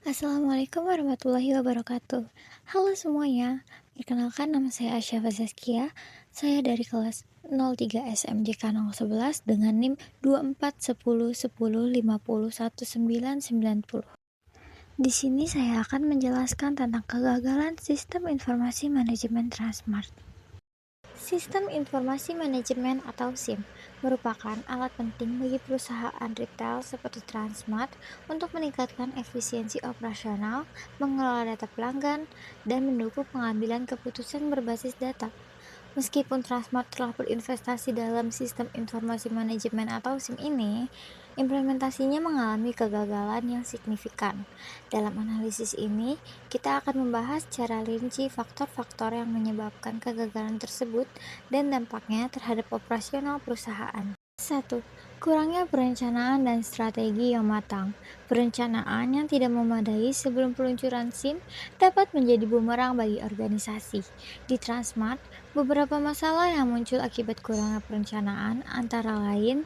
Assalamualaikum warahmatullahi wabarakatuh. Halo semuanya, perkenalkan nama saya Asyafa Zaskia. Saya dari kelas 03 SMJK 011 dengan NIM 241010501990. Di sini saya akan menjelaskan tentang kegagalan sistem informasi manajemen Transmart. Sistem Informasi Manajemen atau SIM merupakan alat penting bagi perusahaan retail seperti Transmart untuk meningkatkan efisiensi operasional, mengelola data pelanggan, dan mendukung pengambilan keputusan berbasis data. Meskipun Transmart telah berinvestasi dalam sistem informasi manajemen atau SIM ini, implementasinya mengalami kegagalan yang signifikan. Dalam analisis ini, kita akan membahas secara rinci faktor-faktor yang menyebabkan kegagalan tersebut dan dampaknya terhadap operasional perusahaan. 1. Kurangnya perencanaan dan strategi yang matang. Perencanaan yang tidak memadai sebelum peluncuran SIM dapat menjadi bumerang bagi organisasi. Di Transmart, beberapa masalah yang muncul akibat kurangnya perencanaan antara lain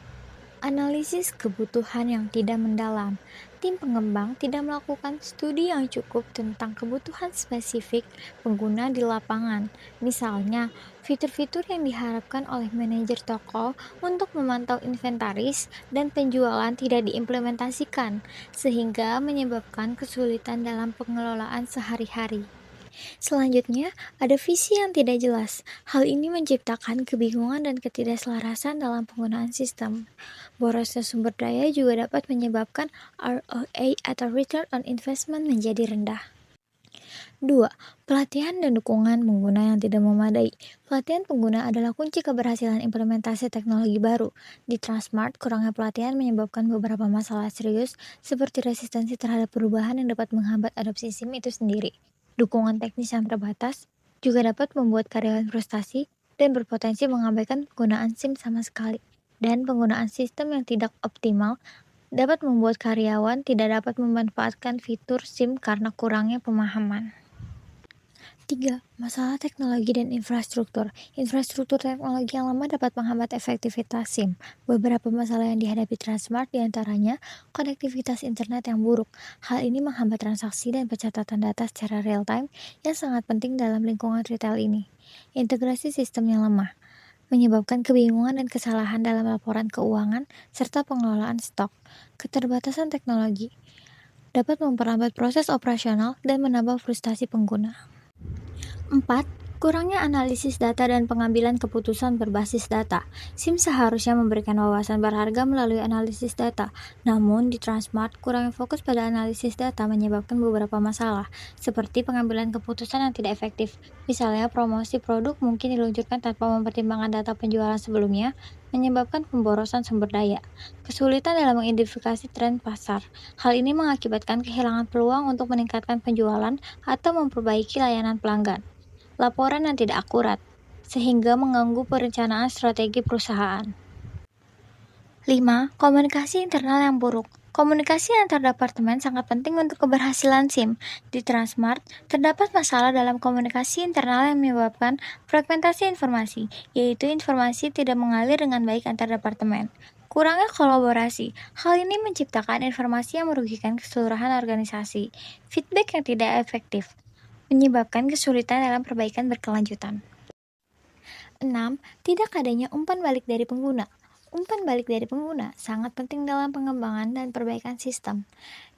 analisis kebutuhan yang tidak mendalam. Tim pengembang tidak melakukan studi yang cukup tentang kebutuhan spesifik pengguna di lapangan. Misalnya, fitur-fitur yang diharapkan oleh manajer toko untuk memantau inventaris dan penjualan tidak diimplementasikan, sehingga menyebabkan kesulitan dalam pengelolaan sehari-hari. Selanjutnya, ada visi yang tidak jelas. Hal ini menciptakan kebingungan dan ketidakselarasan dalam penggunaan sistem. Borosnya sumber daya juga dapat menyebabkan ROI atau Return on Investment menjadi rendah. 2. Pelatihan dan dukungan pengguna yang tidak memadai. Pelatihan pengguna adalah kunci keberhasilan implementasi teknologi baru. Di Transmart, kurangnya pelatihan menyebabkan beberapa masalah serius seperti resistensi terhadap perubahan yang dapat menghambat adopsi SIM itu sendiri. Dukungan teknis yang terbatas juga dapat membuat karyawan frustasi dan berpotensi mengabaikan penggunaan SIM sama sekali. Dan penggunaan sistem yang tidak optimal dapat membuat karyawan tidak dapat memanfaatkan fitur SIM karena kurangnya pemahaman. 3. Masalah teknologi dan infrastruktur. Infrastruktur teknologi yang lama dapat menghambat efektivitas SIM. Beberapa masalah yang dihadapi Transmart diantaranya konektivitas internet yang buruk. Hal ini menghambat transaksi dan pencatatan data secara real-time yang sangat penting dalam lingkungan retail ini. Integrasi sistem yang lemah menyebabkan kebingungan dan kesalahan dalam laporan keuangan serta pengelolaan stok. Keterbatasan teknologi dapat memperlambat proses operasional dan menambah frustasi pengguna. 4. Kurangnya analisis data dan pengambilan keputusan berbasis data. SIM seharusnya memberikan wawasan berharga melalui analisis data. Namun, di Transmart, kurangnya fokus pada analisis data menyebabkan beberapa masalah, seperti pengambilan keputusan yang tidak efektif. Misalnya, promosi produk mungkin diluncurkan tanpa mempertimbangkan data penjualan sebelumnya, menyebabkan pemborosan sumber daya. Kesulitan dalam mengidentifikasi tren pasar. Hal ini mengakibatkan kehilangan peluang untuk meningkatkan penjualan atau memperbaiki layanan pelanggan. Laporan yang tidak akurat, sehingga mengganggu perencanaan strategi perusahaan. 5. Komunikasi internal yang buruk. Komunikasi antar departemen sangat penting untuk keberhasilan SIM. Di Transmart, terdapat masalah dalam komunikasi internal yang menyebabkan fragmentasi informasi, yaitu informasi tidak mengalir dengan baik antar departemen. Kurangnya kolaborasi. Hal ini menciptakan informasi yang merugikan keseluruhan organisasi. Feedback yang tidak efektif menyebabkan kesulitan dalam perbaikan berkelanjutan. 6. Tidak adanya umpan balik dari pengguna. Umpan balik dari pengguna sangat penting dalam pengembangan dan perbaikan sistem.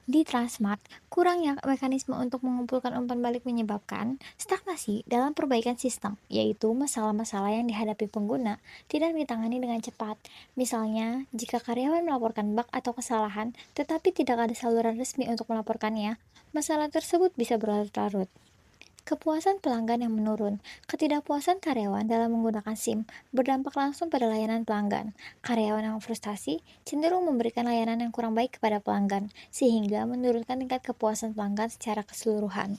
Di Transmart, kurangnya mekanisme untuk mengumpulkan umpan balik menyebabkan stagnasi dalam perbaikan sistem, yaitu masalah-masalah yang dihadapi pengguna tidak ditangani dengan cepat. Misalnya, jika karyawan melaporkan bug atau kesalahan, tetapi tidak ada saluran resmi untuk melaporkannya, masalah tersebut bisa berlarut-larut. Kepuasan pelanggan yang menurun. Ketidakpuasan karyawan dalam menggunakan SIM berdampak langsung pada layanan pelanggan. Karyawan yang frustasi cenderung memberikan layanan yang kurang baik kepada pelanggan, sehingga menurunkan tingkat kepuasan pelanggan secara keseluruhan.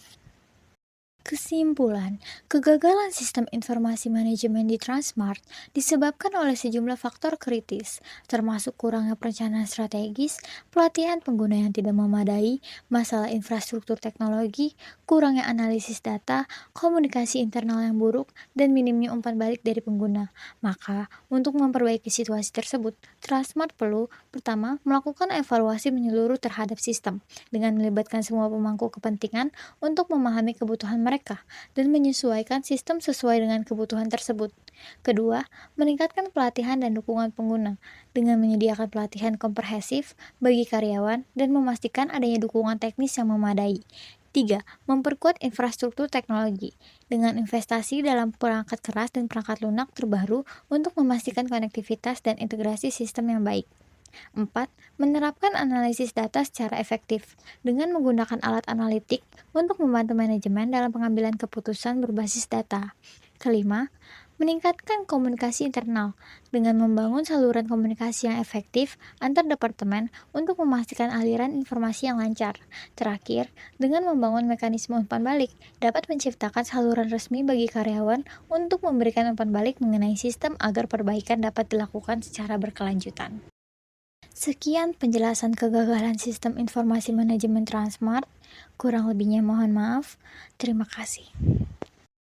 Kesimpulan, kegagalan sistem informasi manajemen di Transmart disebabkan oleh sejumlah faktor kritis, termasuk kurangnya perencanaan strategis, pelatihan pengguna yang tidak memadai, masalah infrastruktur teknologi, kurangnya analisis data, komunikasi internal yang buruk, dan minimnya umpan balik dari pengguna. Maka, untuk memperbaiki situasi tersebut, Transmart perlu, pertama, melakukan evaluasi menyeluruh terhadap sistem, dengan melibatkan semua pemangku kepentingan untuk memahami kebutuhan mereka dan menyesuaikan sistem sesuai dengan kebutuhan tersebut. Kedua, meningkatkan pelatihan dan dukungan pengguna dengan menyediakan pelatihan komprehensif bagi karyawan dan memastikan adanya dukungan teknis yang memadai. Tiga, memperkuat infrastruktur teknologi dengan investasi dalam perangkat keras dan perangkat lunak terbaru untuk memastikan konektivitas dan integrasi sistem yang baik. 4. Menerapkan analisis data secara efektif dengan menggunakan alat analitik untuk membantu manajemen dalam pengambilan keputusan berbasis data. Kelima, meningkatkan komunikasi internal dengan membangun saluran komunikasi yang efektif antar departemen untuk memastikan aliran informasi yang lancar. Terakhir, dengan membangun mekanisme umpan balik, dapat menciptakan saluran resmi bagi karyawan untuk memberikan umpan balik mengenai sistem agar perbaikan dapat dilakukan secara berkelanjutan. Sekian penjelasan kegagalan sistem informasi manajemen Transmart. Kurang lebihnya mohon maaf. Terima kasih.